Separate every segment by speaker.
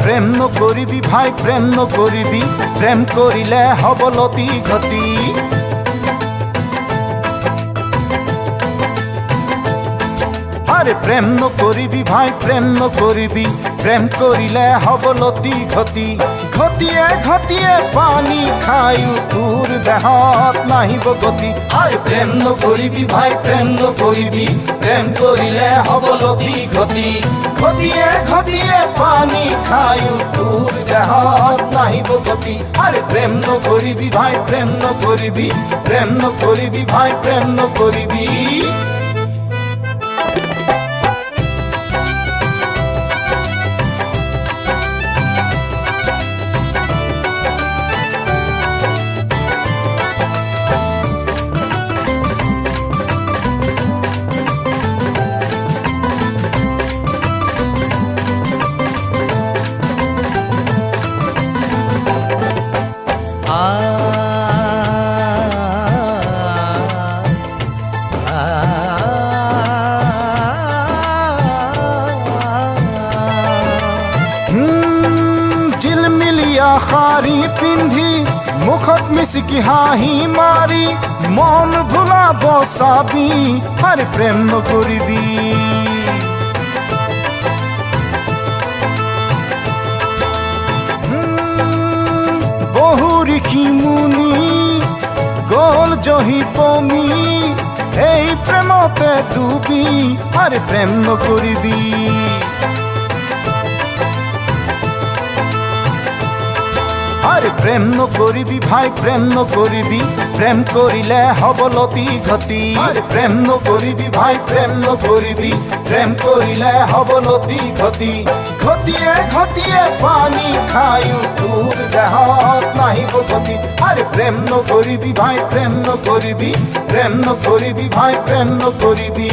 Speaker 1: প্রেম নকরিবি ভাই, প্রেম নকরিবি, প্রেম করিলে হব লতি ঘতি। আরে প্রেম নকরিবি ভাই, প্রেম নকরিবি, প্রেম করিলে হব লতি ঘতি। ঘটিয়ে ঘটিয়ে পানী খায়ো তোৰ দেহত নাহিব গতি। আরে প্রেম নকরিবি ভাই, প্রেম নকরিবি, প্রেম করিলে হব লতি ঘতি। ঘটিয়ে ঘটিয়ে পানী খায়ো তোৰ দেহত নাহিব গতি। আরে প্রেম নকরিবি ভাই, প্রেম নকরিবি, প্রেম নকরিবি ভাই, প্রেম নকরিবি। শাৰী পিন্ধি মুখত মিচিকি হাঁহি মাৰি মন ভুলাব চাবি। আৰে প্ৰেম নকৰিবি, বহু ঋষি মুনি গল জহি পমি এই প্ৰেমতে ডুবি। আৰে প্ৰেম নকৰিবি, আরে প্রেম নকরিবি ভাই, প্রেম নকরিবি, প্রেম করিলে হব লতি ঘতি। আরে প্রেম নকরিবি ভাই, প্রেম নকরিবি, প্রেম করিলে হব লতি ঘতি। ঘটিয়ে ঘটিয়ে পানী খায়ো তোৰ দেহত নাহিব গতি। আরে প্রেম নকরিবি ভাই, প্রেম নকরিবি, প্রেম নকরিবি ভাই, প্রেম নকরিবি।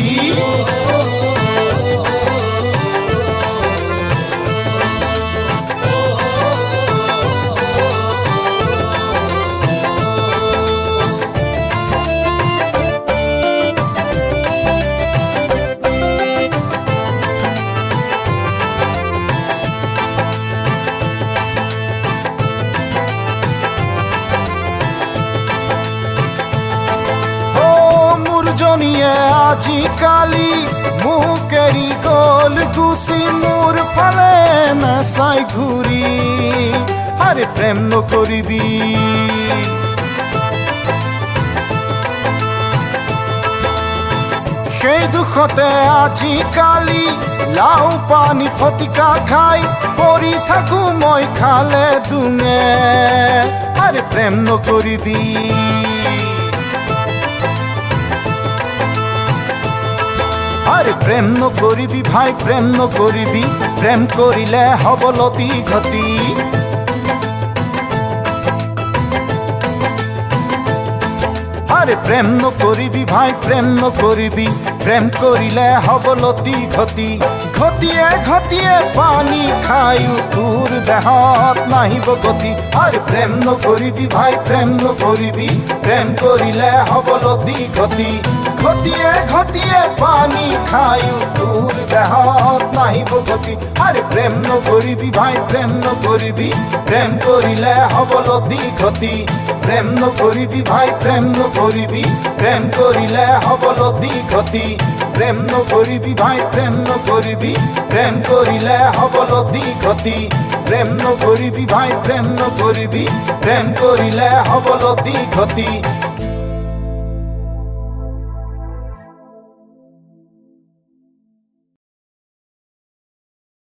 Speaker 1: জনিয়ে আজিকালি মোক এৰি গল গুচি, মোৰ ফালে নাচাই ঘূৰি। আৰে প্ৰেম নকৰিবি, সেই দুখতে আজিকালি লাও পানী ফটিকা খাই পৰি থাকো মই খালে দুঙে। আৰে প্ৰেম নকৰিবি, আরে প্রেম নকরিবি ভাই, প্রেম নকরিবি, প্রেম করিলে হব লতি ঘতি। আরে প্রেম নকরিবি ভাই, প্রেম নকরিবি, প্রেম করিলে হব লতি ঘতি। ঘটিয়ে ঘটিয়ে পানী খায়ো তোৰ দেহত নাহিব গতি। আরে প্রেম নকরিবি ভাই, প্রেম নকরিবি, প্রেম করিলে হব লতি ঘতি। ঘটিয়ে ঘটিয়ে পানী খায়ো তোৰ দেহত নাহিব গতি। আরে প্রেম নকরিবি ভাই, প্রেম নকরিবি, প্রেম করিলে হব লতি ঘতি। প্রেম নকরিবি ভাই, প্রেম নকরিবি, প্রেম করিলে হব লতি ঘতি। প্রেম নকরিবি ভাই, প্রেম নকরিবি, প্রেম করিলে হব লতি ঘতি। প্রেম নকরিবি ভাই, প্রেম নকরিবি, প্রেম করিলে হব লতি ঘতি।